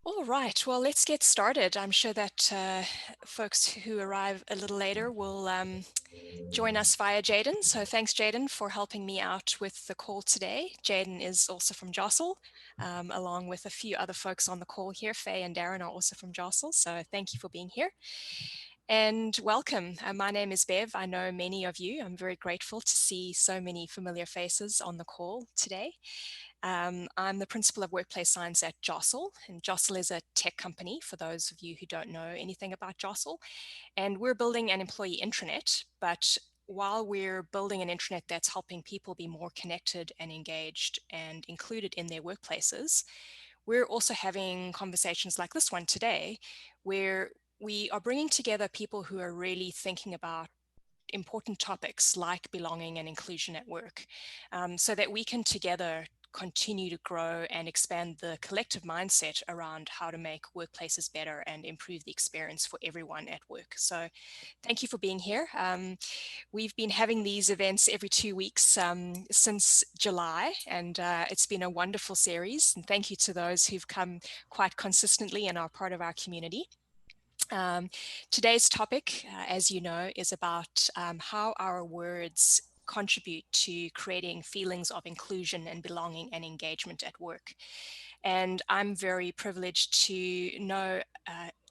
All right, well, let's get started. I'm sure that folks who arrive a little later will join us via Jaden. So thanks, Jaden, for helping me out with the call today. Jaden is also from Jostle, along with a few other folks on the call here. Faye and Darren are also from Jostle, so thank you for being here. And welcome. My name is Bev. I know many of you. I'm very grateful to see so many familiar faces on the call today. I'm the principal of workplace science at Jostle, and Jostle is a tech company for those of you who don't know anything about Jostle. And we're building an employee intranet, but while we're building an intranet that's helping people be more connected and engaged and included in their workplaces, we're also having conversations like this one today, where we are bringing together people who are really thinking about important topics like belonging and inclusion at work, so that we can together continue to grow and expand the collective mindset around how to make workplaces better and improve the experience for everyone at work. So thank you for being here. We've been having these events every 2 weeks since July, and it's been a wonderful series. And thank you to those who've come quite consistently and are part of our community. Today's topic, as you know, is about how our words contribute to creating feelings of inclusion and belonging and engagement at work. And I'm very privileged to know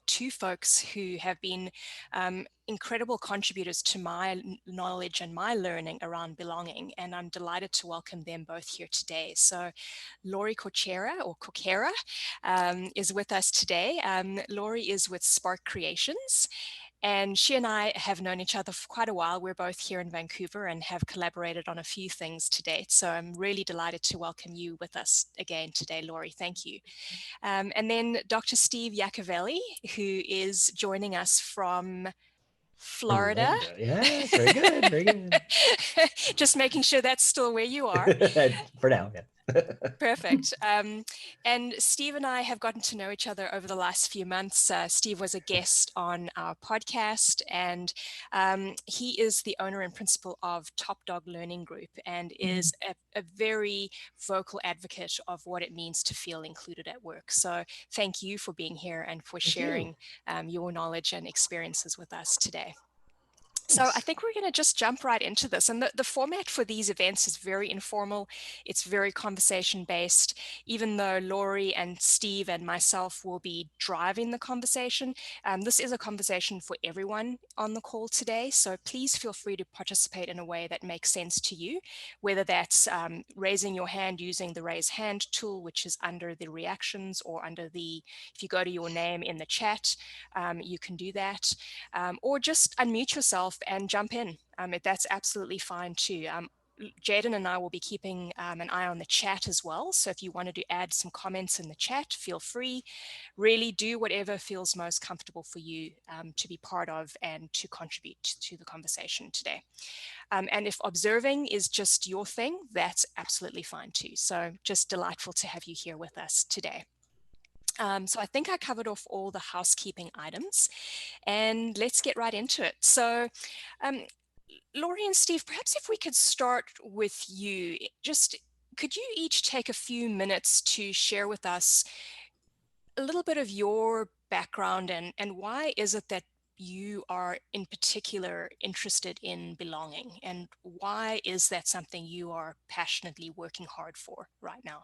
two folks who have been incredible contributors to my knowledge and my learning around belonging. And I'm delighted to welcome them both here today. So Lorie Corcuera is with us today. Lorie is with Spark Creations, and she and I have known each other for quite a while. We're both here in Vancouver and have collaborated on a few things to date. So I'm really delighted to welcome you with us again today, Lorie. Thank you. And then Dr. Steve Yacovelli, who is joining us from Florida. Orlando. Yes, very good, very good. Just making sure that's still where you are. For now, yeah. Perfect. And Steve and I have gotten to know each other over the last few months. Steve was a guest on our podcast, and he is the owner and principal of TopDog Learning Group and is a very vocal advocate of what it means to feel included at work. So thank you for being here and for Thank you. sharing your knowledge and experiences with us today. So I Thanks. think we're going to just jump right into this. And the format for these events is very informal. It's very conversation based. Even though Lorie and Steve and myself will be driving the conversation, this is a conversation for everyone on the call today. So please feel free to participate in a way that makes sense to you, whether that's raising your hand using the raise hand tool, which is under the reactions or under the, if you go to your name in the chat, you can do that. Or just unmute yourself and jump in. That's absolutely fine too. Jaden and I will be keeping an eye on the chat as well. So if you wanted to add some comments in the chat, feel free. Really do whatever feels most comfortable for you to be part of and to contribute to the conversation today. And if observing is just your thing, that's absolutely fine too. So just delightful to have you here with us today. So I think I covered off all the housekeeping items, and let's get right into it. So um, Lorie and Steve, perhaps if we could start with you, just could you each take a few minutes to share with us a little bit of your background and why is it that you are in particular interested in belonging, and why is that something you are passionately working hard for right now?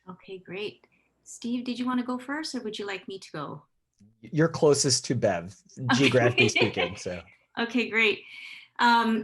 Okay, great. Steve, did you want to go first or would you like me to go? You're closest to Bev, geographically speaking. Okay. So Okay, great.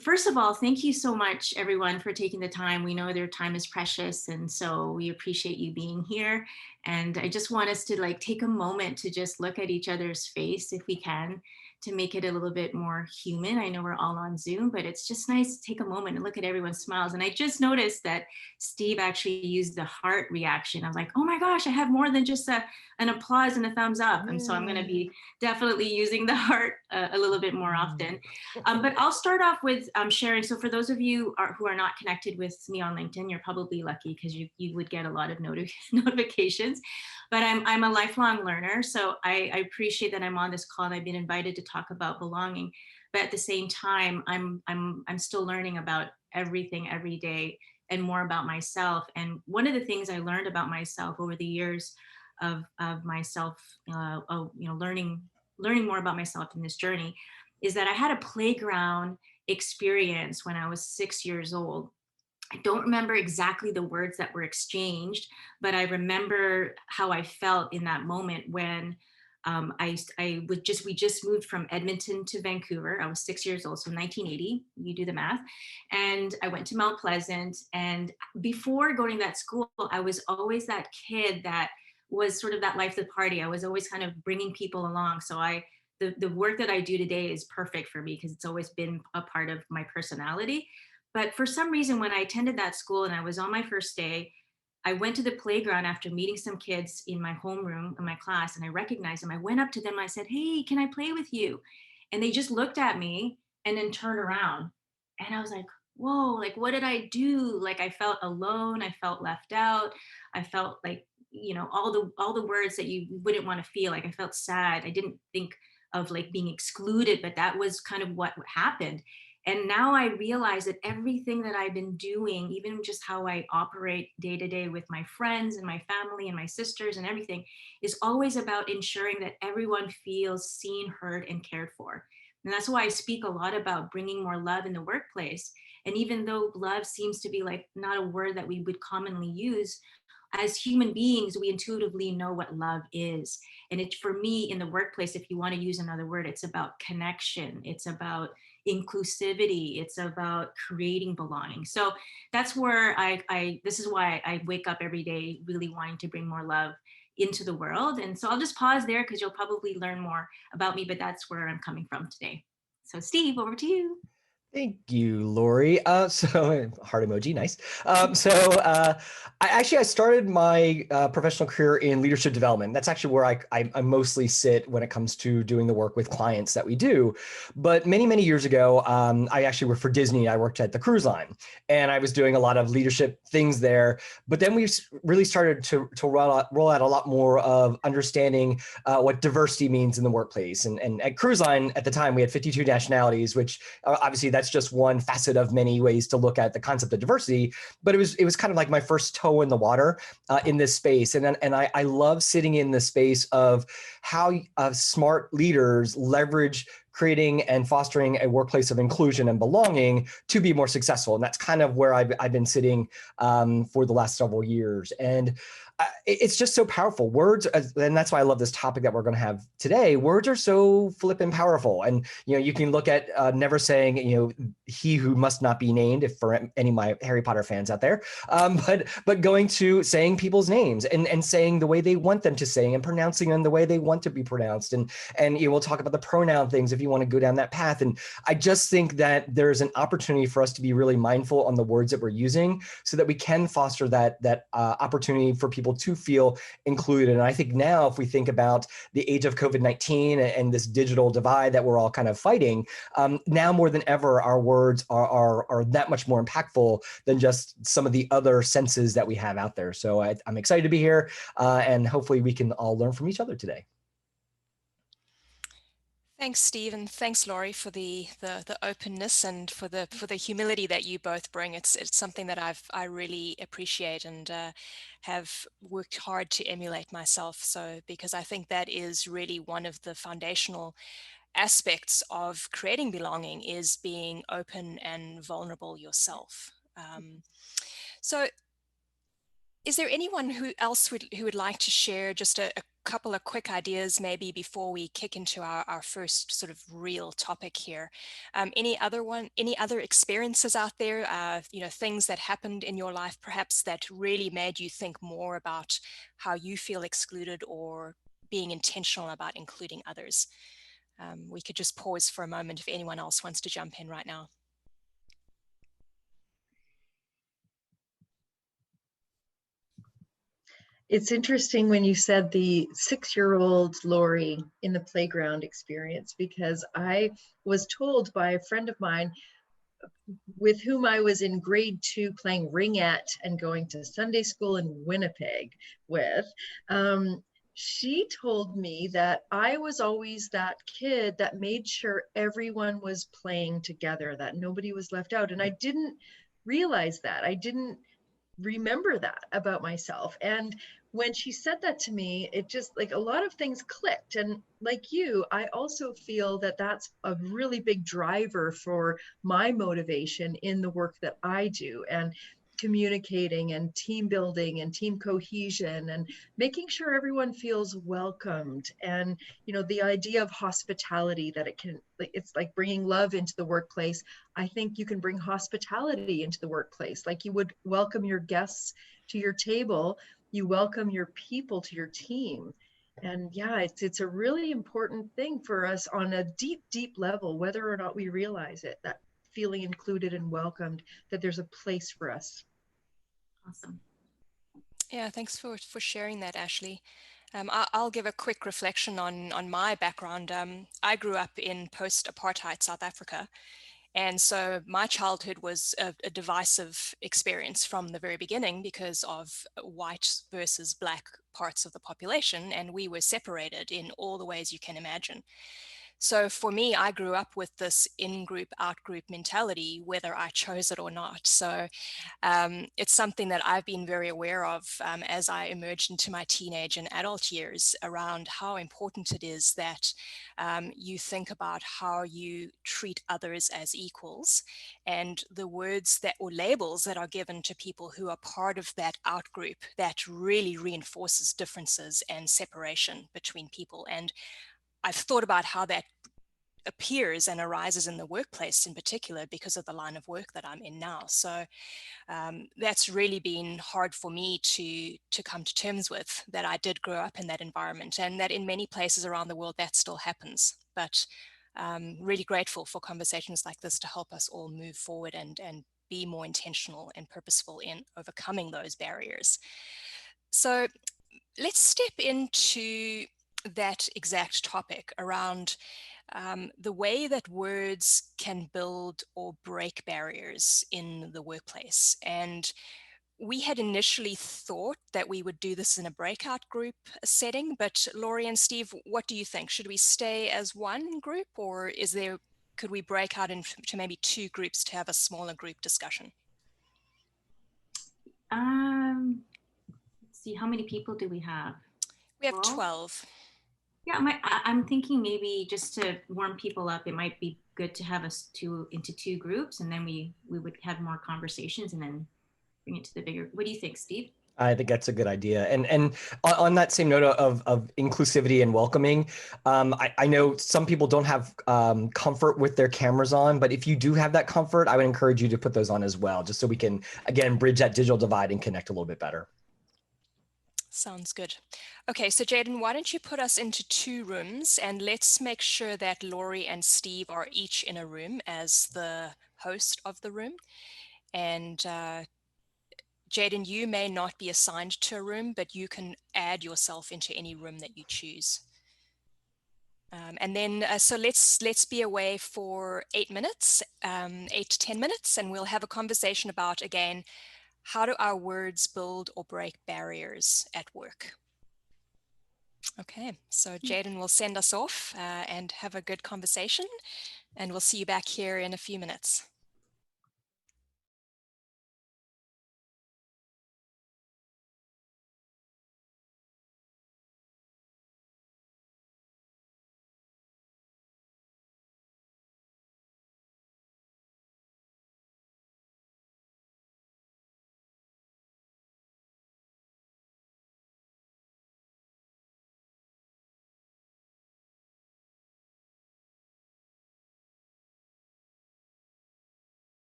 First of all, thank you so much, everyone, for taking the time. We know their time is precious, and so we appreciate you being here. And I just want us to like take a moment to just look at each other's face, if we can, to make it a little bit more human. I know we're all on Zoom, but it's just nice to take a moment and look at everyone's smiles. And I just noticed that Steve actually used the heart reaction. I was like, oh my gosh, I have more than just an applause and a thumbs up. And so I'm going to be definitely using the heart a little bit more often. But I'll start off with sharing. So for those of you who are not connected with me on LinkedIn, you're probably lucky because you would get a lot of notifications. But I'm a lifelong learner. So I appreciate that I'm on this call and I've been invited to talk about belonging. But at the same time, I'm still learning about everything every day and more about myself. And one of the things I learned about myself over the years of myself, learning more about myself in this journey, is that I had a playground experience when I was 6 years old. I don't remember exactly the words that were exchanged, but I remember how I felt in that moment when we just moved from Edmonton to Vancouver. I was 6 years old, so 1980, you do the math. And I went to Mount Pleasant. And before going to that school, I was always that kid that was sort of that life of the party. I was always kind of bringing people along. So the work that I do today is perfect for me because it's always been a part of my personality. But for some reason, when I attended that school and I was on my first day, I went to the playground after meeting some kids in my homeroom in my class, and I recognized them. I went up to them. I said, "Hey, can I play with you?" And they just looked at me and then turned around. And I was like, whoa, like, what did I do? Like, I felt alone. I felt left out. I felt like, all the words that you wouldn't want to feel. Like, I felt sad. I didn't think of like being excluded, but that was kind of what happened. And now I realize that everything that I've been doing, even just how I operate day to day with my friends and my family and my sisters and everything, is always about ensuring that everyone feels seen, heard, and cared for. And that's why I speak a lot about bringing more love in the workplace. And even though love seems to be like not a word that we would commonly use, as human beings, we intuitively know what love is. And it's, for me, in the workplace, if you want to use another word, it's about connection. It's about inclusivity. It's about creating belonging. So that's where this is why I wake up every day really wanting to bring more love into the world. And so I'll just pause there because you'll probably learn more about me, but that's where I'm coming from today. So Steve, over to you. Thank you, Lorie. So heart emoji, nice. I started my professional career in leadership development. That's actually where I mostly sit when it comes to doing the work with clients that we do. But many, many years ago, I actually worked for Disney. I worked at the cruise line, and I was doing a lot of leadership things there. But then we really started to roll out a lot more of understanding what diversity means in the workplace. And at cruise line at the time, we had 52 nationalities, which obviously that's just one facet of many ways to look at the concept of diversity, but it was kind of like my first toe in the water in this space. And I love sitting in the space of how smart leaders leverage creating and fostering a workplace of inclusion and belonging to be more successful. And that's kind of where I've been sitting for the last several years. And it's just so powerful. Words, and that's why I love this topic that we're going to have today. Words are so flippin' powerful. And, you can look at never saying, he who must not be named, if for any of my Harry Potter fans out there, but going to saying people's names and saying the way they want them to say and pronouncing them the way they want to be pronounced. And we'll talk about the pronoun things if you want to go down that path. And I just think that there's an opportunity for us to be really mindful on the words that we're using so that we can foster that opportunity for people to feel included. And I think now, if we think about the age of COVID-19 and this digital divide that we're all kind of fighting, now more than ever, our words are that much more impactful than just some of the other senses that we have out there. So I'm excited to be here, and hopefully we can all learn from each other today. Thanks, Steve, and thanks, Lorie, for the openness and for the humility that you both bring. It's something that I really appreciate and have worked hard to emulate myself. So because I think that is really one of the foundational aspects of creating belonging, is being open and vulnerable yourself. So is there anyone who would like to share just a couple of quick ideas maybe before we kick into our first sort of real topic here? Any other experiences out there, things that happened in your life perhaps that really made you think more about how you feel excluded or being intentional about including others? We could just pause for a moment if anyone else wants to jump in right now. It's interesting when you said the 6-year-old Lorie in the playground experience, because I was told by a friend of mine with whom I was in grade 2 playing ringette and going to Sunday school in Winnipeg with, she told me that I was always that kid that made sure everyone was playing together, that nobody was left out. And I didn't realize that. I didn't remember that about myself. And when she said that to me, it just like a lot of things clicked. And like you, I also feel that that's a really big driver for my motivation in the work that I do, and communicating and team building and team cohesion and making sure everyone feels welcomed. And the idea of hospitality, that it's like bringing love into the workplace. I think you can bring hospitality into the workplace, like you would welcome your guests to your table, you welcome your people to your team. And yeah, it's a really important thing for us on a deep, deep level, whether or not we realize it, that feeling included and welcomed, that there's a place for us. Awesome. Yeah, thanks for sharing that, Ashley. I'll give a quick reflection on my background. I grew up in post-apartheid South Africa, and so my childhood was a divisive experience from the very beginning because of white versus black parts of the population, and we were separated in all the ways you can imagine. So for me, I grew up with this in-group, out-group mentality, whether I chose it or not. So it's something that I've been very aware of as I emerged into my teenage and adult years, around how important it is that you think about how you treat others as equals, and the words that, or labels that are given to people who are part of that out group, that really reinforces differences and separation between people. And I've thought about how that appears and arises in the workplace in particular because of the line of work that I'm in now. So that's really been hard for me to come to terms with, that I did grow up in that environment, and that in many places around the world that still happens. But really grateful for conversations like this to help us all move forward and be more intentional and purposeful in overcoming those barriers. So let's step into that exact topic around the way that words can build or break barriers in the workplace. And we had initially thought that we would do this in a breakout group setting, but Lorie and Steve, what do you think? Should we stay as one group, or could we break out into maybe two groups to have a smaller group discussion? Let's see, how many people do we have? We have 12. Yeah, I'm thinking maybe just to warm people up, it might be good to have us into two groups, and then we would have more conversations and then bring it to the bigger. What do you think, Steve? I think that's a good idea. And on that same note of inclusivity and welcoming, I know some people don't have comfort with their cameras on, but if you do have that comfort, I would encourage you to put those on as well, just so we can, again, bridge that digital divide and connect a little bit better. Sounds good. Okay, so Jaden, why don't you put us into two rooms, and let's make sure that Lorie and Steve are each in a room as the host of the room. And Jaden, you may not be assigned to a room, but you can add yourself into any room that you choose. And then, so let's be away for 8 minutes, 8 to 10 minutes, and we'll have a conversation about, again, how do our words build or break barriers at work? Okay, so Jaden will send us off and have a good conversation, and we'll see you back here in a few minutes.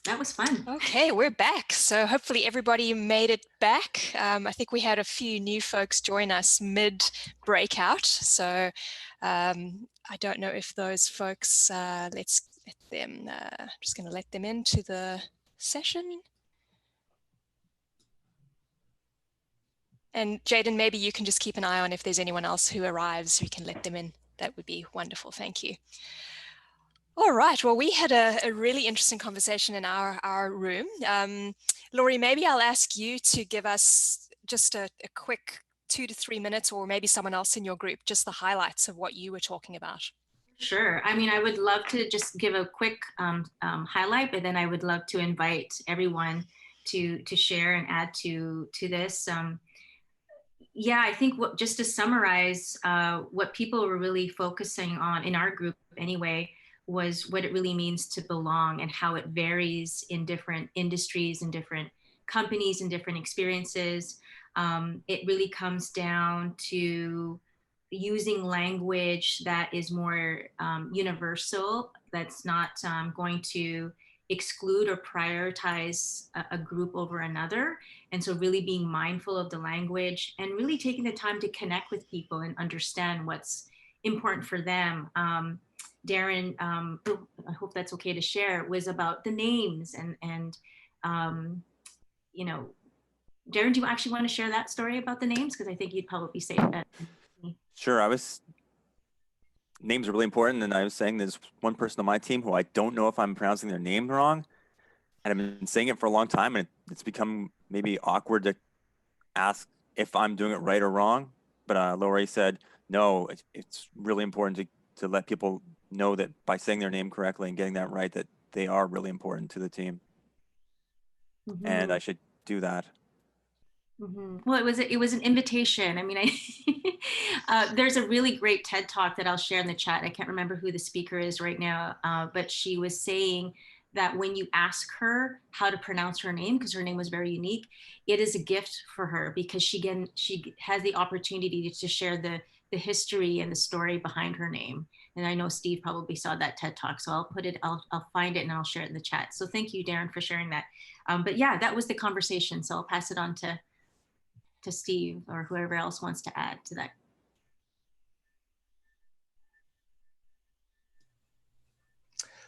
That was fun. Okay, we're back. So hopefully everybody made it back. I think we had a few new folks join us mid-breakout. So I don't know if those folks, let's let them, I'm just going to let them into the session. And Jaden, maybe you can just keep an eye on if there's anyone else who arrives, we can let them in. That would be wonderful. Thank you. All right. Well, we had a really interesting conversation in our room. Lorie, maybe I'll ask you to give us just a quick 2 to 3 minutes, or maybe someone else in your group, just the highlights of what you were talking about. Sure. I mean, I would love to just give a quick highlight, but then I would love to invite everyone to share and add to this. Yeah, I think just to summarize, what people were really focusing on in our group anyway was what it really means to belong and how it varies in different industries and different companies and different experiences. It really comes down to using language that is more universal, that's not going to exclude or prioritize a group over another. And so really being mindful of the language and really taking the time to connect with people and understand what's important for them. Darren, I hope that's okay to share, was about the names and you know, Darren, do you actually want to share that story about the names? Because I think you'd probably say that. Sure. Names are really important. And I was saying there's one person on my team who I don't know if I'm pronouncing their name wrong. And I've been saying it for a long time, and it's become maybe awkward to ask if I'm doing it right or wrong. But Lorie said, no, it's really important to let people know that by saying their name correctly and getting that right, that they are really important to the team. Mm-hmm. And I should do that. Mm-hmm. Well, it was an invitation. I mean, there's a really great TED talk that I'll share in the chat. I can't remember who the speaker is right now, but she was saying that when you ask her how to pronounce her name, because her name was very unique, it is a gift for her because she has the opportunity to share the history and the story behind her name. And I know Steve probably saw that TED talk, so I'll find it and I'll share it in the chat. So thank you, Darren, for sharing that. But yeah, that was the conversation. So I'll pass it on to Steve or whoever else wants to add to that.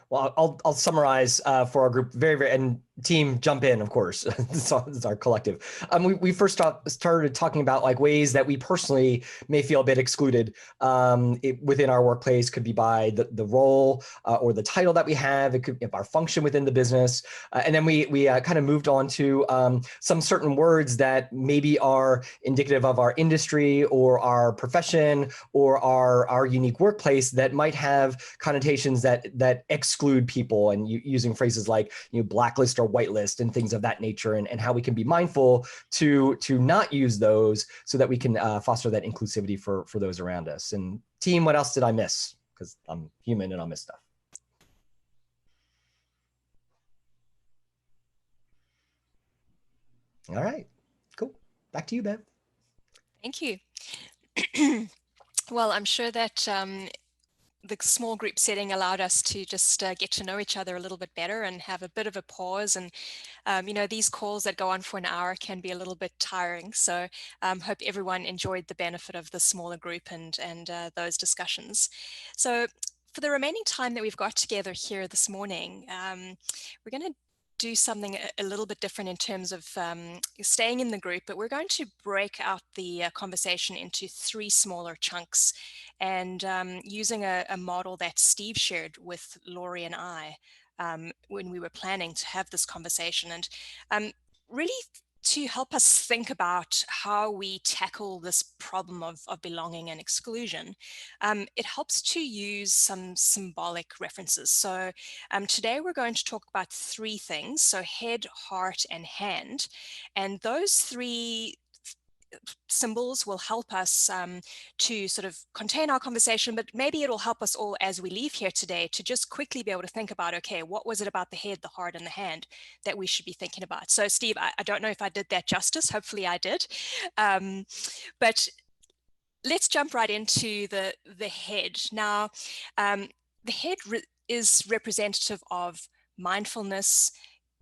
Well, I'll summarize for our group and team jump in, of course. This is our collective. We first started talking about like ways that we personally may feel a bit excluded within our workplace. Could be by the role or the title that we have. It could be our function within the business. And then we kind of moved on to some certain words that maybe are indicative of our industry or our profession or our unique workplace that might have connotations that exclude people, and using phrases like blacklist or whitelist and things of that nature, and how we can be mindful to not use those so that we can foster that inclusivity for those around us. And team, what else did I miss? Because I'm human and I'll miss stuff. All right, cool. Back to you, Bev. Thank you. Well, I'm sure that the small group setting allowed us to just get to know each other a little bit better and have a bit of a pause. And, these calls that go on for an hour can be a little bit tiring. So hope everyone enjoyed the benefit of the smaller group and those discussions. So for the remaining time that we've got together here this morning, we're going to do something a little bit different in terms of staying in the group, but we're going to break out the conversation into 3 smaller chunks, and using a model that Steve shared with Lorie and I when we were planning to have this conversation, and really to help us think about how we tackle this problem of belonging and exclusion. It helps to use some symbolic references. So today we're going to talk about 3 things, so head, heart, and hand. And those 3 symbols will help us to sort of contain our conversation, but maybe it'll help us all as we leave here today to just quickly be able to think about, okay, what was it about the head, the heart, and the hand that we should be thinking about? So Steve, I don't know if I did that justice. Hopefully I did. But let's jump right into the head. Now, the head is representative of mindfulness,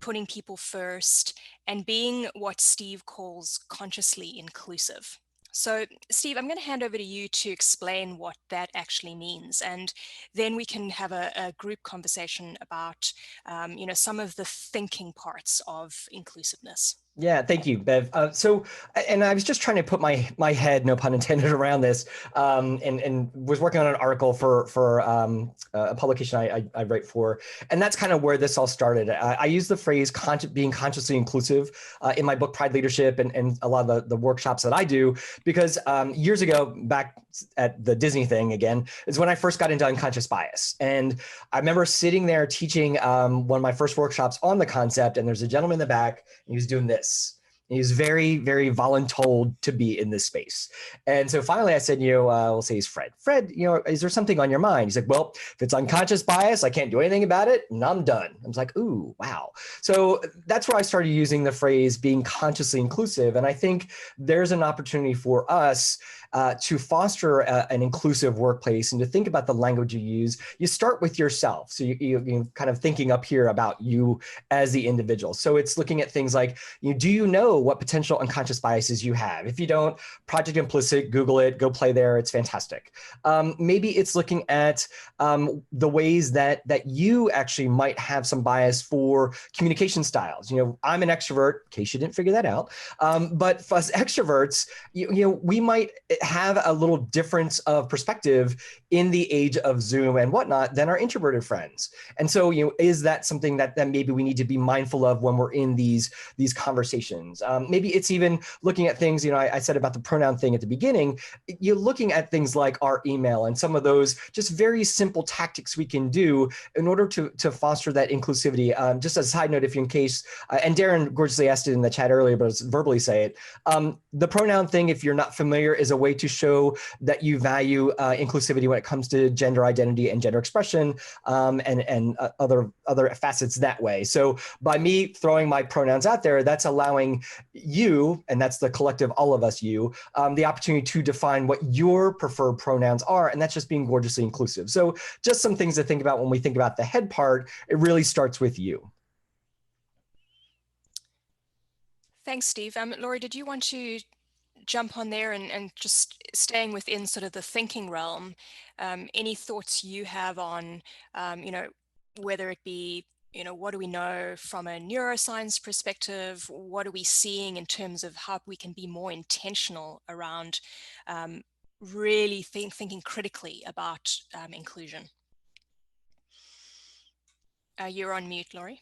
putting people first, and being what Steve calls consciously inclusive. So, Steve, I'm going to hand over to you to explain what that actually means, and then we can have a group conversation about, some of the thinking parts of inclusiveness. Yeah, thank you, Bev. And I was just trying to put my head, no pun intended, around this, and was working on an article for a publication I write for, and that's kind of where this all started. I use the phrase being consciously inclusive in my book Pride Leadership and a lot of the workshops that I do, because years ago, back at the Disney thing again, is when I first got into unconscious bias, and I remember sitting there teaching one of my first workshops on the concept, and there's a gentleman in the back, and he was doing this. He was very, very voluntold to be in this space. And so finally I said, we'll say he's Fred. Fred, is there something on your mind? He's like, well, if it's unconscious bias, I can't do anything about it, and I'm done. I was like, ooh, wow. So that's where I started using the phrase being consciously inclusive. And I think there's an opportunity for us to foster an inclusive workplace and to think about the language you use. You start with yourself. So you kind of thinking up here about you as the individual. So it's looking at things like, do you know what potential unconscious biases you have? If you don't, Project Implicit, Google it, go play there. It's fantastic. Maybe it's looking at the ways that you actually might have some bias for communication styles. I'm an extrovert, in case you didn't figure that out. But for us extroverts, we might have a little difference of perspective in the age of Zoom and whatnot than our introverted friends. And so, is that something that maybe we need to be mindful of when we're in these conversations? Maybe it's even looking at things, I said about the pronoun thing at the beginning, you're looking at things like our email and some of those just very simple tactics we can do in order to foster that inclusivity. Just as a side note, if you in case, and Darren gorgeously asked it in the chat earlier, but let's verbally say it. The pronoun thing, if you're not familiar, is a way to show that you value inclusivity when it comes to gender identity and gender expression, and other facets that way. So by me throwing my pronouns out there, that's allowing you, and that's the collective, all of us, the opportunity to define what your preferred pronouns are, and that's just being gorgeously inclusive. So just some things to think about when we think about the head part. It really starts with you. Thanks, Steve. Lorie, did you want to jump on there and just staying within sort of the thinking realm, any thoughts you have on, whether it be, what do we know from a neuroscience perspective? What are we seeing in terms of how we can be more intentional around really thinking critically about inclusion? You're on mute, Lorie.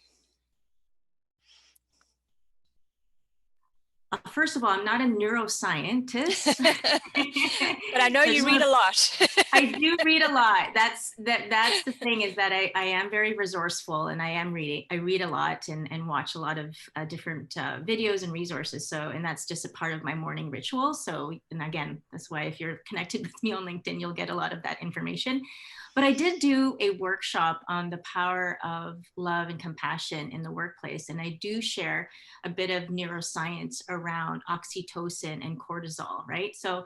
First of all, I'm not a neuroscientist. But I know you read a lot. I do read a lot. That's the thing, is that I am very resourceful, and I read a lot and watch a lot of different videos and resources. So, and that's just a part of my morning ritual. So, and again, that's why if you're connected with me on LinkedIn, you'll get a lot of that information. But I did do a workshop on the power of love and compassion in the workplace. And I do share a bit of neuroscience around oxytocin and cortisol, right? So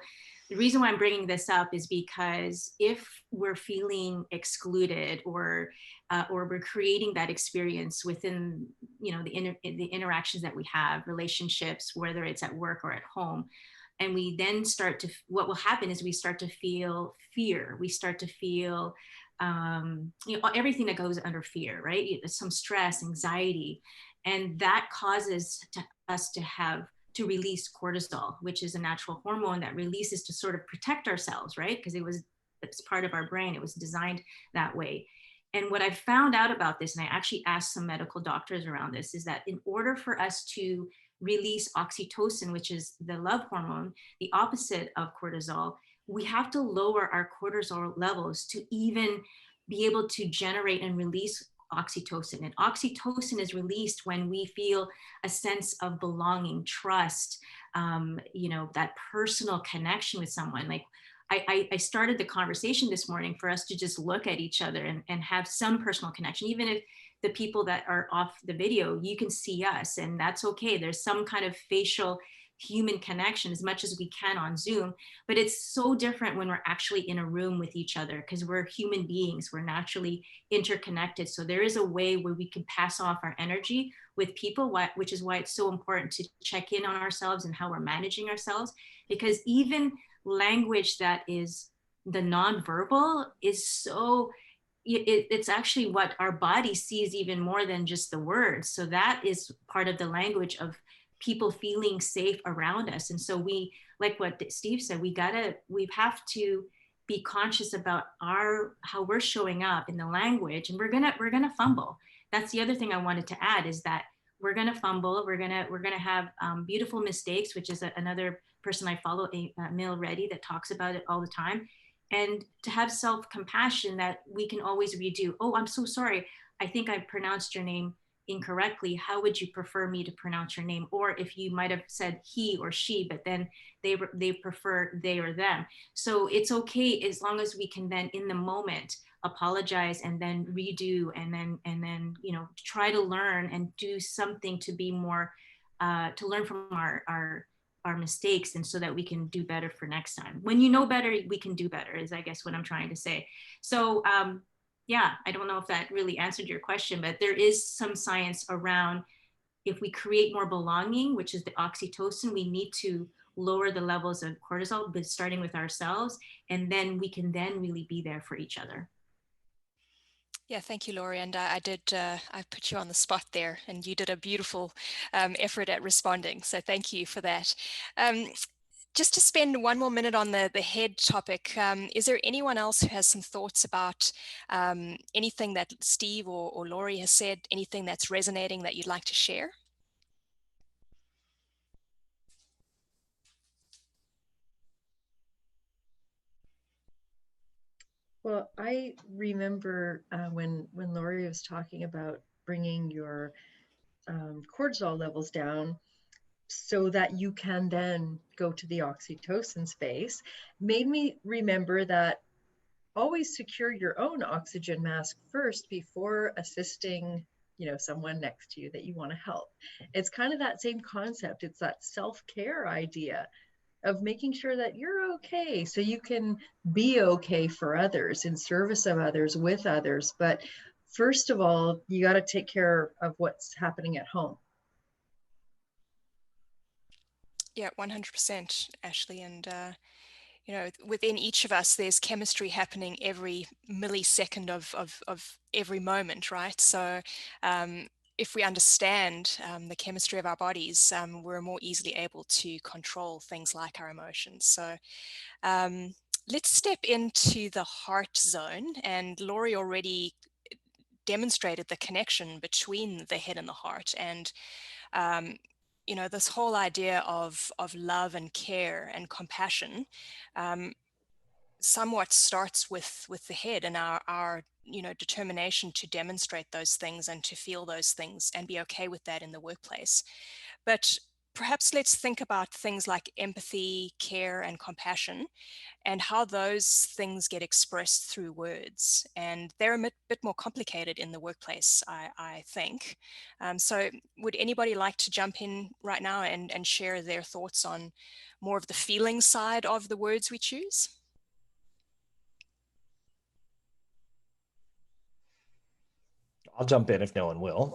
the reason why I'm bringing this up is because if we're feeling excluded or we're creating that experience within, the interactions that we have, relationships, whether it's at work or at home, and we then what will happen is we start to feel fear. We start to feel, everything that goes under fear, right? Some stress, anxiety, and that causes us to release cortisol, which is a natural hormone that releases to sort of protect ourselves, right? Because it's part of our brain. It was designed that way. And what I found out about this, and I actually asked some medical doctors around this, is that in order for us to release oxytocin, which is the love hormone, the opposite of cortisol, we have to lower our cortisol levels to even be able to generate and release oxytocin. And oxytocin is released when we feel a sense of belonging, trust, that personal connection with someone. Like I started the conversation this morning for us to just look at each other and have some personal connection. Even if the people that are off the video, you can see us, and that's okay. There's some kind of facial human connection as much as we can on Zoom, but it's so different when we're actually in a room with each other, because we're human beings, we're naturally interconnected. So there is a way where we can pass off our energy with people, which is why it's so important to check in on ourselves and how we're managing ourselves, because even language that is the nonverbal is so, it's actually what our body sees even more than just the words. So that is part of the language of people feeling safe around us. And so we, like what Steve said, we have to be conscious about how we're showing up in the language, and we're gonna fumble. That's the other thing I wanted to add, is that we're gonna fumble. We're gonna have beautiful mistakes, which is another person I follow, Emil Reddy, that talks about it all the time. And to have self-compassion that we can always redo. Oh, I'm so sorry. I think I pronounced your name incorrectly. How would you prefer me to pronounce your name? Or if you might have said he or she, but then they prefer they or them. So it's okay as long as we can then in the moment apologize and then redo and then try to learn and do something to be more to learn from our mistakes, and so that we can do better for next time. When you know better, we can do better, is I guess what I'm trying to say. So yeah, I don't know if that really answered your question, but there is some science around if we create more belonging, which is the oxytocin, we need to lower the levels of cortisol, but starting with ourselves, and then we can then really be there for each other. Yeah, thank you, Lorie. And I put you on the spot there, and you did a beautiful effort at responding. So thank you for that. Just to spend one more minute on the head topic, is there anyone else who has some thoughts about anything that Steve or Lorie has said, anything that's resonating that you'd like to share? Well, I remember when Lorie was talking about bringing your cortisol levels down so that you can then go to the oxytocin space, made me remember that always secure your own oxygen mask first before assisting someone next to you that you want to help. It's kind of that same concept. It's that self-care idea of making sure that you're okay so you can be okay for others, in service of others, with others. But first of all, you got to take care of what's happening at home. Yeah, 100%, Ashley. And within each of us, there's chemistry happening every millisecond of every moment, right? So if we understand the chemistry of our bodies, we're more easily able to control things like our emotions. So let's step into the heart zone. And Lorie already demonstrated the connection between the head and the heart. And this whole idea of love and care and compassion somewhat starts with the head and our determination to demonstrate those things and to feel those things and be okay with that in the workplace. But perhaps let's think about things like empathy, care, and compassion, and how those things get expressed through words. And they're a bit more complicated in the workplace, I think. So would anybody like to jump in right now and share their thoughts on more of the feeling side of the words we choose? I'll jump in if no one will.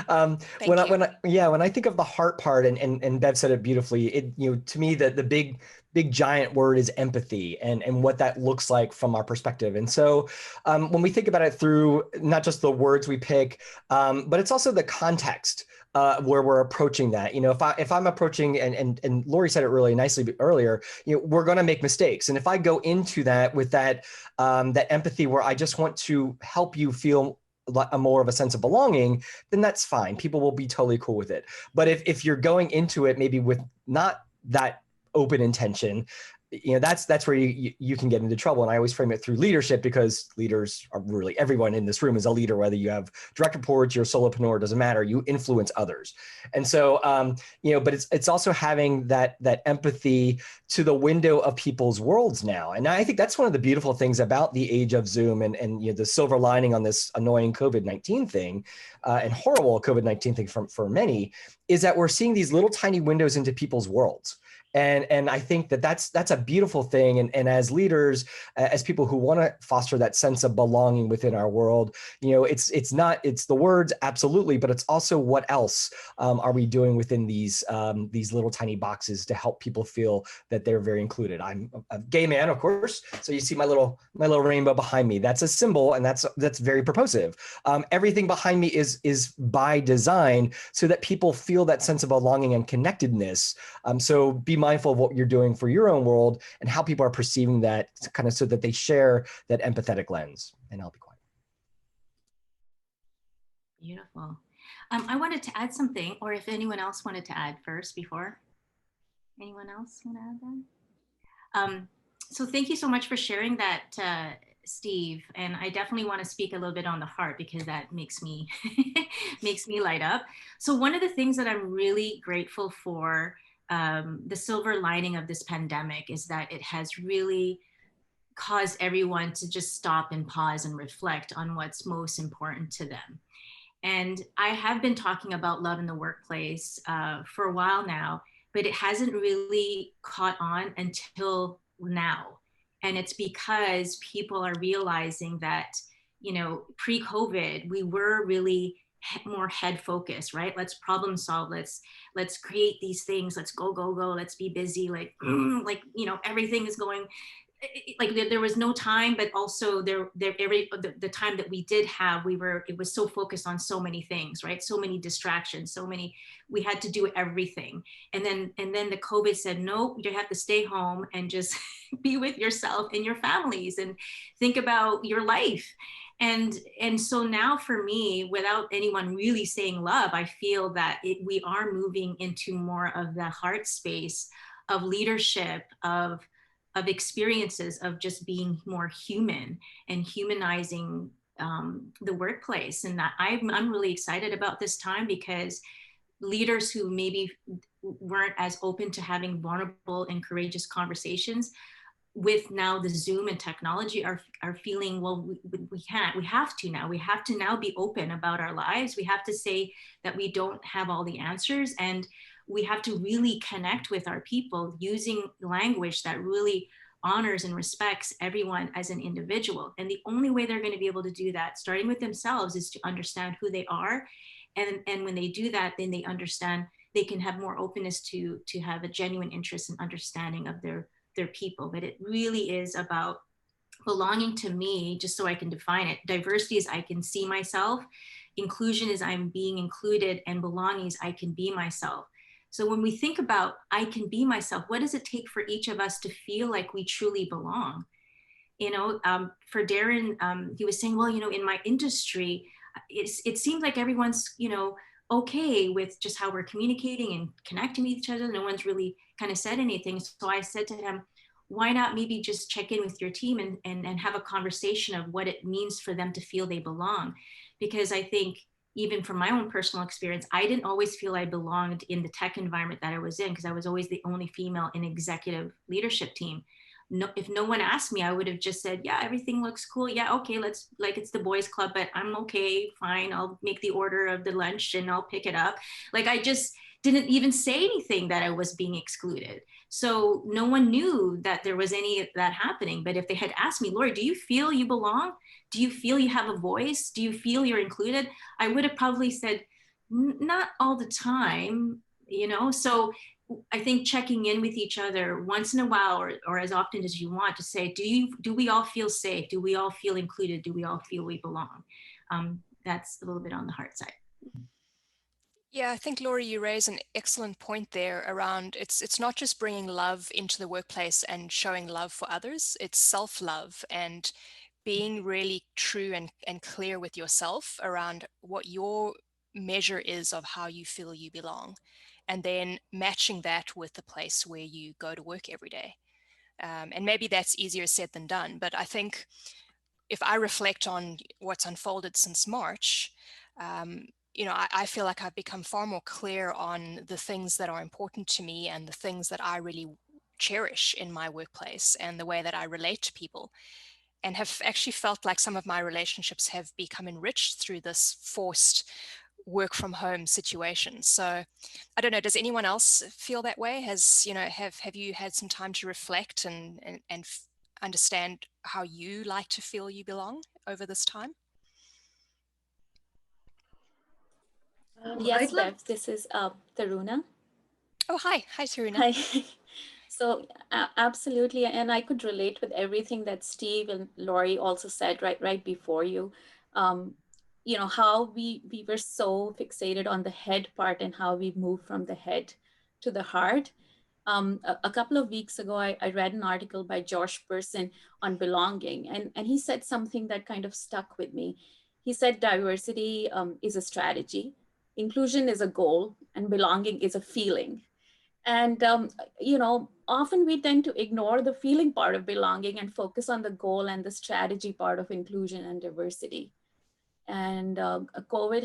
Thank you. When I think of the heart part, and Bev said it beautifully, to me the big giant word is empathy and what that looks like from our perspective. And so when we think about it through not just the words we pick, but it's also the context where we're approaching that. If I'm approaching, and Lorie said it really nicely earlier, we're going to make mistakes. And if I go into that with that empathy where I just want to help you feel more of a sense of belonging, then that's fine. People will be totally cool with it. But if you're going into it maybe with not that open intention, that's where you can get into trouble. And I always frame it through leadership, because leaders are really, everyone in this room is a leader, whether you have direct reports, you're a solopreneur, doesn't matter. You influence others. And so, but it's also having that empathy to the window of people's worlds now. And I think that's one of the beautiful things about the age of Zoom and the silver lining on this annoying COVID-19 thing and horrible COVID-19 thing for many, is that we're seeing these little tiny windows into people's worlds. And I think that's a beautiful thing. And as leaders, as people who want to foster that sense of belonging within our world, it's the words, absolutely, but it's also what else are we doing within these little tiny boxes to help people feel that they're very included. I'm a gay man, of course, so you see my little rainbow behind me. That's a symbol, and that's very purposive. Everything behind me is by design so that people feel that sense of belonging and connectedness. So be mindful of what you're doing for your own world and how people are perceiving that, kind of so that they share that empathetic lens. And I'll be quiet. Beautiful. I wanted to add something, or if anyone else wanted to add first before. Anyone else want to add that? So thank you so much for sharing that, Steve. And I definitely want to speak a little bit on the heart, because that makes me makes me light up. So one of the things that I'm really grateful for, the silver lining of this pandemic, is that it has really caused everyone to just stop and pause and reflect on what's most important to them. And I have been talking about love in the workplace for a while now, but it hasn't really caught on until now. And it's because people are realizing that, pre-COVID, we were really more head focused, right? Let's problem solve. Let's create these things. Let's go. Let's be busy. Everything is going, like there was no time, but also the time that we did have, it was so focused on so many things, right? So many distractions, we had to do everything. And then the COVID said, no, you have to stay home and just be with yourself and your families and think about your life. And so now for me, without anyone really saying love, I feel that we are moving into more of the heart space of leadership, of experiences, of just being more human and humanizing the workplace. And that I'm really excited about this time, because leaders who maybe weren't as open to having vulnerable and courageous conversations, with now the Zoom and technology, are feeling, well, we have to now be open about our lives. We have to say that we don't have all the answers, and we have to really connect with our people using language that really honors and respects everyone as an individual. And the only way they're going to be able to do that, starting with themselves, is to understand who they are. And when they do that, then they understand, they can have more openness to have a genuine interest and understanding of their people. But it really is about belonging. To me, just so I can define it, diversity is I can see myself, inclusion is I'm being included, and belonging is I can be myself. So when we think about I can be myself, what does it take for each of us to feel like we truly belong? For Darren, he was saying, well, in my industry, it seems like everyone's, okay with just how we're communicating and connecting with each other. No one's really kind of said anything. So I said to him, why not maybe just check in with your team and have a conversation of what it means for them to feel they belong? Because I think, even from my own personal experience, I didn't always feel I belonged in the tech environment that I was in, because I was always the only female in executive leadership team. No, if no one asked me, I would have just said, yeah, everything looks cool. Yeah, okay, it's the boys club, but I'm okay, fine. I'll make the order of the lunch and I'll pick it up. I just didn't even say anything that I was being excluded. So no one knew that there was any of that happening. But if they had asked me, Lorie, do you feel you belong? Do you feel you have a voice? Do you feel you're included? I would have probably said, not all the time, So I think checking in with each other once in a while, or as often as you want, to say, do we all feel safe? Do we all feel included? Do we all feel we belong? That's a little bit on the heart side. Yeah, I think, Lorie, you raise an excellent point there around it's not just bringing love into the workplace and showing love for others. It's self-love and being really true and clear with yourself around what your measure is of how you feel you belong, and then matching that with the place where you go to work every day. And maybe that's easier said than done, but I think if I reflect on what's unfolded since March, I feel like I've become far more clear on the things that are important to me and the things that I really cherish in my workplace and the way that I relate to people, and have actually felt like some of my relationships have become enriched through this forced work from home situation. So I don't know, does anyone else feel that way? Have you had some time to reflect and understand how you like to feel you belong over this time? Yes, Bev, this is Taruna. Oh, hi. Hi, Taruna. Hi. So absolutely, and I could relate with everything that Steve and Lorie also said right before you. How we were so fixated on the head part and how we moved from the head to the heart. A couple of weeks ago, I read an article by Josh Person on belonging, and he said something that kind of stuck with me. He said diversity is a strategy, inclusion is a goal, and belonging is a feeling. And, often we tend to ignore the feeling part of belonging and focus on the goal and the strategy part of inclusion and diversity. And COVID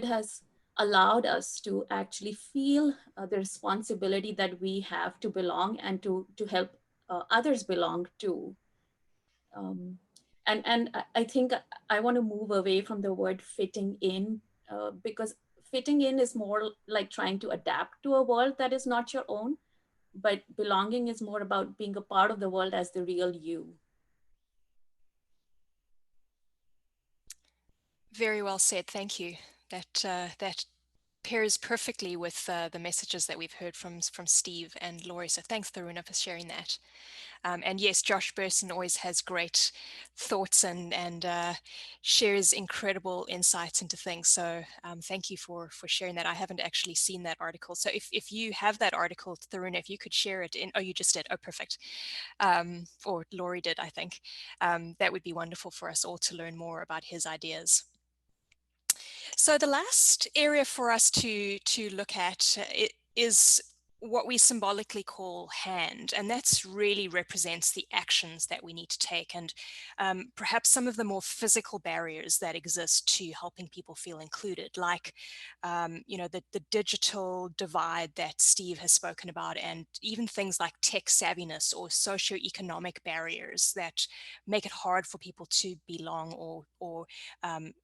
has allowed us to actually feel the responsibility that we have to belong and to help others belong too. And I think I want to move away from the word fitting in, because fitting in is more like trying to adapt to a world that is not your own, but belonging is more about being a part of the world as the real you. Very well said. Thank you. That pairs perfectly with the messages that we've heard from Steve and Lorie. So thanks, Taruna, for sharing that. And yes, Josh Burson always has great thoughts and shares incredible insights into things. So thank you for sharing that. I haven't actually seen that article. So if you have that article, Taruna, if you could share it oh, you just did. Oh, perfect. Or Lorie did, I think. That would be wonderful for us all to learn more about his ideas. So the last area for us to look at is what we symbolically call hand, and that's really represents the actions that we need to take, and perhaps some of the more physical barriers that exist to helping people feel included, like the digital divide that Steve has spoken about, and even things like tech savviness or socioeconomic barriers that make it hard for people to belong or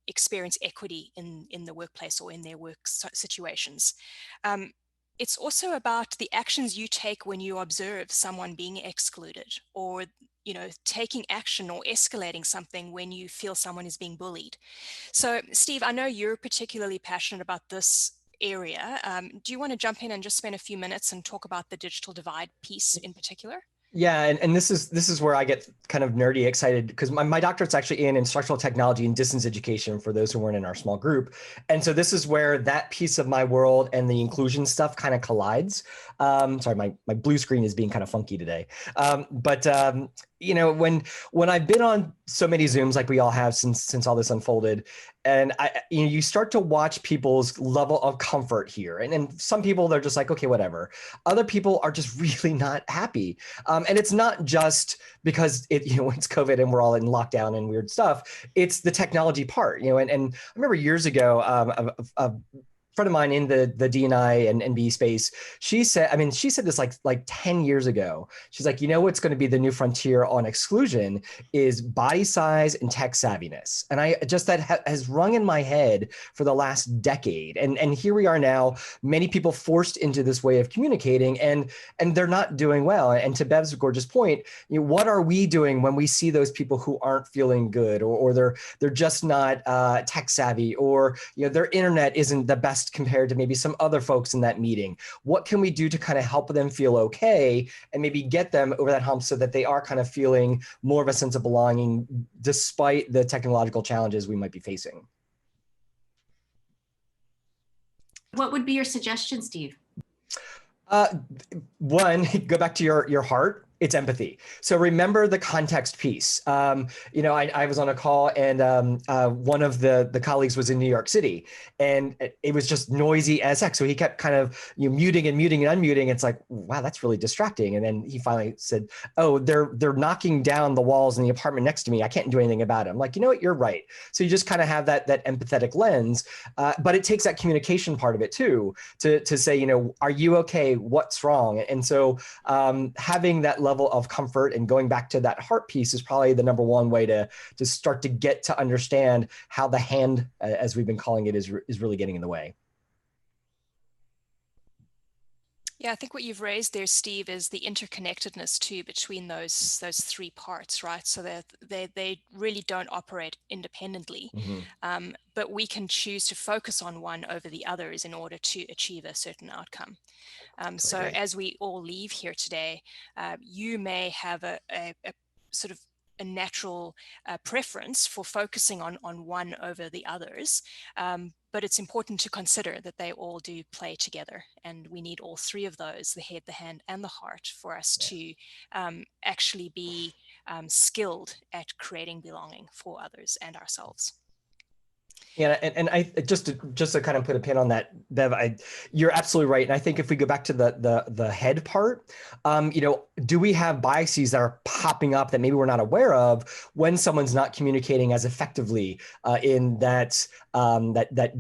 experience equity in the workplace or in their work situations. It's also about the actions you take when you observe someone being excluded, or taking action or escalating something when you feel someone is being bullied. So Steve, I know you're particularly passionate about this area. Do you want to jump in and just spend a few minutes and talk about the digital divide piece in particular? Yeah, and this is where I get kind of nerdy excited, because my doctorate's actually in instructional technology and distance education for those who weren't in our small group. And so this is where that piece of my world and the inclusion stuff kind of collides. Sorry, my blue screen is being kind of funky today. But when I've been on so many Zooms like we all have since all this unfolded, and you start to watch people's level of comfort here. And some people, they're just like, okay, whatever. Other people are just really not happy. And it's not just because it's COVID and we're all in lockdown and weird stuff. It's the technology part, and I remember years ago, a friend of mine in the D&I and NB space, she said this like 10 years ago. She's like, what's going to be the new frontier on exclusion is body size and tech savviness. And I just, that has rung in my head for the last decade. And here we are now, many people forced into this way of communicating, and they're not doing well. And to Bev's gorgeous point, what are we doing when we see those people who aren't feeling good, or they're just not tech savvy, or their internet isn't the best compared to maybe some other folks in that meeting? What can we do to kind of help them feel okay and maybe get them over that hump so that they are kind of feeling more of a sense of belonging despite the technological challenges we might be facing? What would be your suggestion, Steve? One, go back to your heart. It's empathy. So remember the context piece. You know, I was on a call, and one of the colleagues was in New York City, and it was just noisy as heck. So he kept kind of muting and unmuting. It's like, wow, that's really distracting. And then he finally said, "Oh, they're knocking down the walls in the apartment next to me. I can't do anything about it." I'm like, you know what? You're right. So you just kind of have that empathetic lens, but it takes that communication part of it too to say, you know, are you okay? What's wrong? And so having that level of comfort and going back to that heart piece is probably the number one way to start to get to understand how the hand, as we've been calling it, is really getting in the way. Yeah, I think what you've raised there, Steve, is the interconnectedness too between those three parts, right? So that they really don't operate independently, but we can choose to focus on one over the others in order to achieve a certain outcome. So as we all leave here today, you may have a sort of a natural preference for focusing on one over the others, but it's important to consider that they all do play together, and we need all three of those, the head, the hand, and the heart, for us to actually be skilled at creating belonging for others and ourselves. Yeah, and I just to kind of put a pin on that, Bev, you're absolutely right. And I think if we go back to the head part, you know, do we have biases that are popping up that maybe we're not aware of when someone's not communicating as effectively in that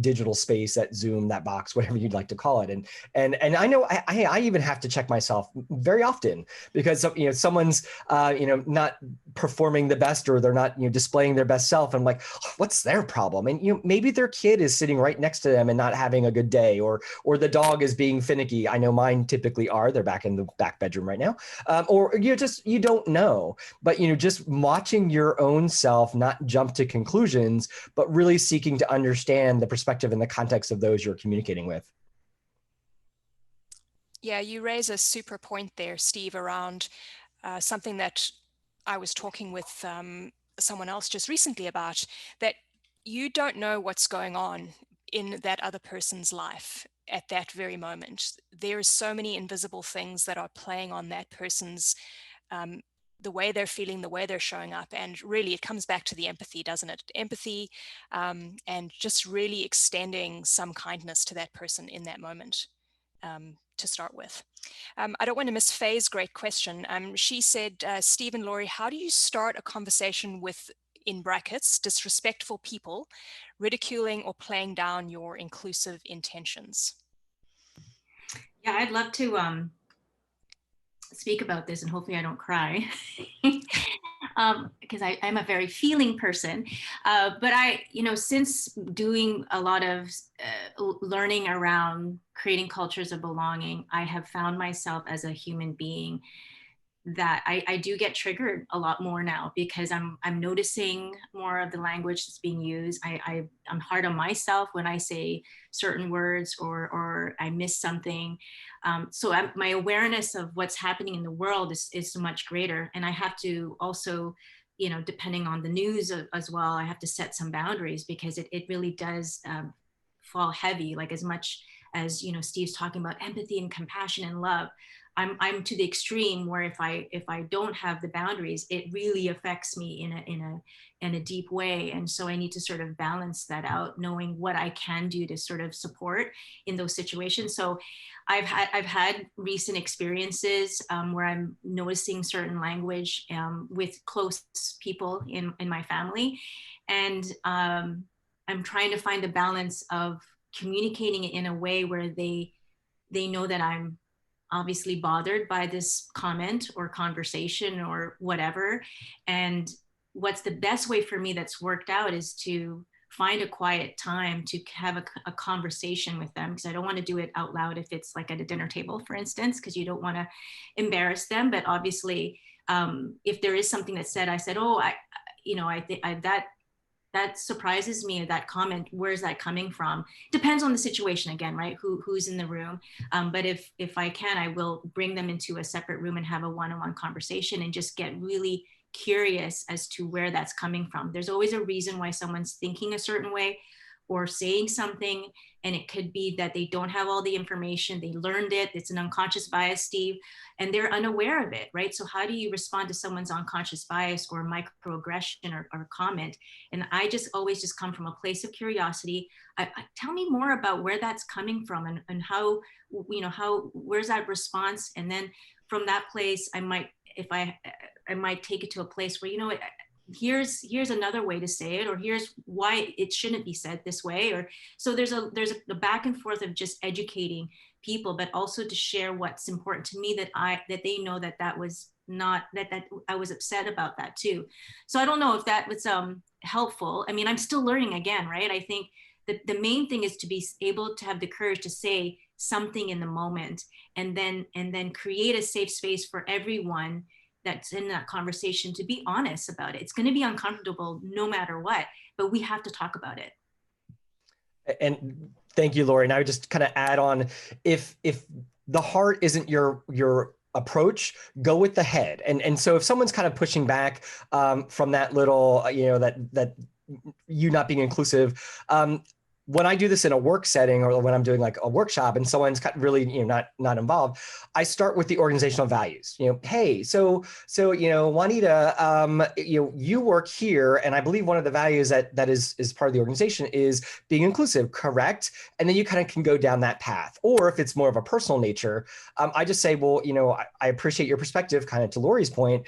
digital space, that Zoom, that box, whatever you'd like to call it. And I know I even have to check myself very often, because you know, someone's you know, not performing the best, or they're not, you know, displaying their best self. I'm like, oh, what's their problem? And you know, maybe their kid is sitting right next to them and not having a good day, or the dog is being finicky. I know mine typically are. They're back in the back bedroom right now. Or you don't know. But you know, just watching your own self not jump to conclusions, but really seeking to understand the perspective and the context of those you're communicating with. Yeah, you raise a super point there, Steve, around something that I was talking with someone else just recently about, that you don't know what's going on in that other person's life at that very moment. There's so many invisible things that are playing on that person's the way they're feeling, the way they're showing up. And really, it comes back to the empathy, doesn't it? Empathy, and just really extending some kindness to that person in that moment to start with. I don't want to miss Faye's great question. She said, Steve and Lorie, how do you start a conversation with, in brackets, disrespectful people, ridiculing or playing down your inclusive intentions? Yeah, I'd love to speak about this, and hopefully I don't cry, because I'm a very feeling person. But you know, since doing a lot of learning around creating cultures of belonging, I have found myself as a human being that I do get triggered a lot more now, because I'm noticing more of the language that's being used. I'm hard on myself when I say certain words, or I miss something. So my awareness of what's happening in the world is so much greater. And I have to also, you know, depending on the news as well, I have to set some boundaries, because it really does fall heavy. Like, as much as, you know, Steve's talking about empathy and compassion and love, I'm to the extreme where if I don't have the boundaries, it really affects me in a deep way. And so I need to sort of balance that out, knowing what I can do to sort of support in those situations. So I've had recent experiences where I'm noticing certain language with close people in my family, and I'm trying to find the balance of communicating it in a way where they know that I'm obviously bothered by this comment or conversation or whatever. And what's the best way for me that's worked out is to find a quiet time to have a conversation with them, because I don't want to do it out loud if it's like at a dinner table, for instance, because you don't want to embarrass them. But obviously, if there is something that's said, I said, oh, I think that surprises me, that comment, where's that coming from? Depends on the situation again, right? Who's in the room. But if I can, I will bring them into a separate room and have a one-on-one conversation and just get really curious as to where that's coming from. There's always a reason why someone's thinking a certain way, or saying something, and it could be that they don't have all the information, they learned it, it's an unconscious bias, Steve, and they're unaware of it, right? So how do you respond to someone's unconscious bias or microaggression or comment? And I just always just come from a place of curiosity. Tell me more about where that's coming from, and how, you know, where's that response? And then from that place, I might take it to a place where, you know, here's another way to say it, or here's why it shouldn't be said this way. Or so there's a back and forth of just educating people, but also to share what's important to me, that they know that was not, that I was upset about that too. So I don't know if that was helpful. I mean, I'm still learning again, right? I think that the main thing is to be able to have the courage to say something in the moment, and then create a safe space for everyone that's in that conversation to be honest about it. It's going to be uncomfortable no matter what, but we have to talk about it. And thank you, Lorie. And I would just kind of add on, if the heart isn't your approach, go with the head. And so if someone's kind of pushing back from that little, you know, that you not being inclusive, when I do this in a work setting, or when I'm doing like a workshop and someone's really, you know, not involved, I start with the organizational values. You know, hey, so you know, Juanita, you know, you work here, and I believe one of the values that is part of the organization is being inclusive, correct? And then you kind of can go down that path. Or if it's more of a personal nature, I just say, well, you know, I appreciate your perspective, kind of to Lorie's point,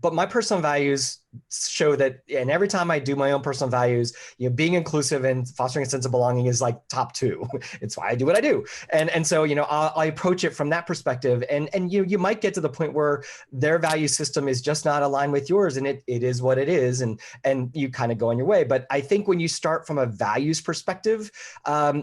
but my personal values show that, and every time I do my own personal values, you know, being inclusive and fostering a sense of belonging is like top two. It's why I do what I do. And so, you know, I approach it from that perspective, and you might get to the point where their value system is just not aligned with yours, and it is what it is, and you kind of go on your way. But I think when you start from a values perspective,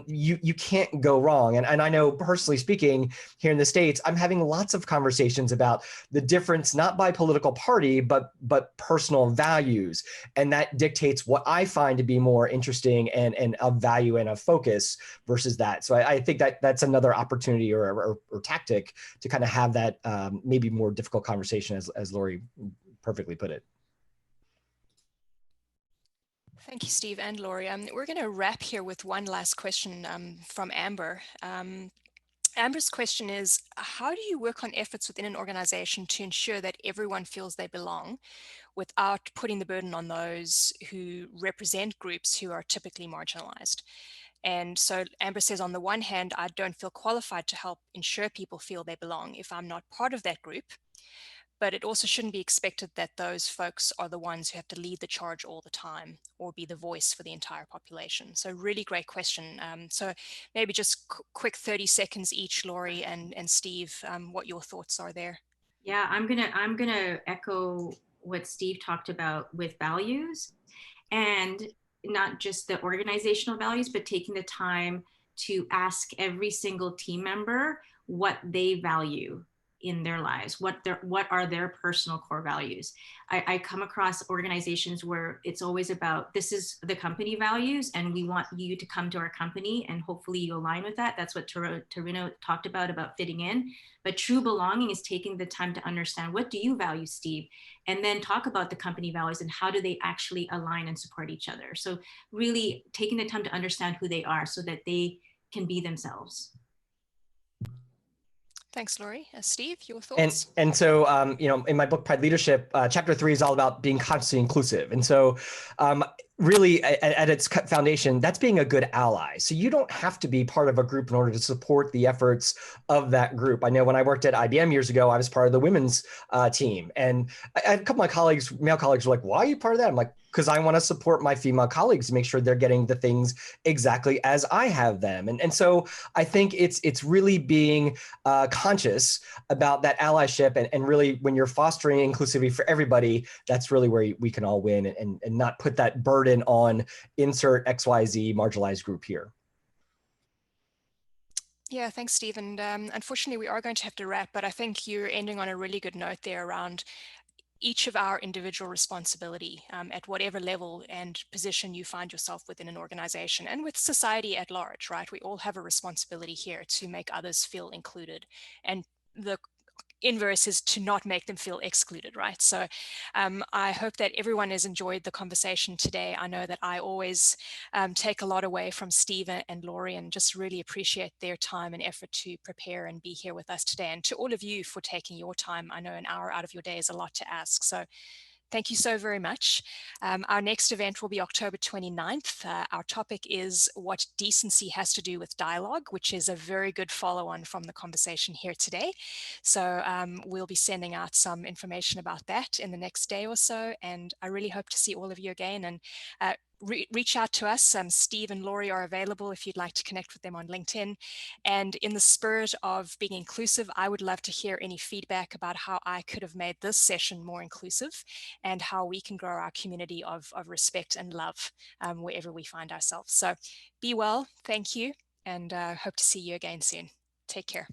you can't go wrong. And I know, personally speaking, here in the States, I'm having lots of conversations about the difference, not by political party, but personal values. And that dictates what I find to be more interesting and of value and of focus versus that. So I think that's another opportunity or tactic to kind of have that maybe more difficult conversation, as Lorie perfectly put it. Thank you, Steve and Lorie. We're going to wrap here with one last question from Amber. Amber's question is, how do you work on efforts within an organization to ensure that everyone feels they belong without putting the burden on those who represent groups who are typically marginalized? And so Amber says, on the one hand, I don't feel qualified to help ensure people feel they belong if I'm not part of that group. But it also shouldn't be expected that those folks are the ones who have to lead the charge all the time or be the voice for the entire population. So really great question. So maybe just quick 30 seconds each, Lorie and Steve, what your thoughts are there. Yeah, I'm gonna echo what Steve talked about with values, and not just the organizational values, but taking the time to ask every single team member what they value in their lives, what are their personal core values. I come across organizations where it's always about, this is the company values, and we want you to come to our company, and hopefully you align with that. That's what Torino talked about fitting in. But true belonging is taking the time to understand, what do you value, Steve? And then talk about the company values and how do they actually align and support each other. So really taking the time to understand who they are so that they can be themselves. Thanks, Lorie. Steve, your thoughts? And so, you know, in my book, Pride Leadership, chapter 3 is all about being consciously inclusive. And so really at its foundation, that's being a good ally. So you don't have to be part of a group in order to support the efforts of that group. I know when I worked at IBM years ago, I was part of the women's team. And a couple of my colleagues, male colleagues, were like, why are you part of that? I'm like, because I want to support my female colleagues to make sure they're getting the things exactly as I have them. And so I think it's really being conscious about that allyship, and really when you're fostering inclusivity for everybody, that's really where we can all win, and not put that burden on insert XYZ marginalized group here. Yeah, thanks, Steve. And unfortunately, we are going to have to wrap, but I think you're ending on a really good note there around each of our individual responsibility at whatever level and position you find yourself within an organization and with society at large, right? We all have a responsibility here to make others feel included. And the inverse is to not make them feel excluded, right? So I hope that everyone has enjoyed the conversation today. I know that I always take a lot away from Steve and Lorie, and just really appreciate their time and effort to prepare and be here with us today. And to all of you for taking your time. I know an hour out of your day is a lot to ask. So thank you so very much. Our next event will be October 29th. Our topic is what decency has to do with dialogue, which is a very good follow-on from the conversation here today. So we'll be sending out some information about that in the next day or so. And I really hope to see all of you again. And reach out to us. Steve and Lorie are available if you'd like to connect with them on LinkedIn. And in the spirit of being inclusive, I would love to hear any feedback about how I could have made this session more inclusive and how we can grow our community of respect and love wherever we find ourselves. So be well, thank you, and hope to see you again soon. Take care.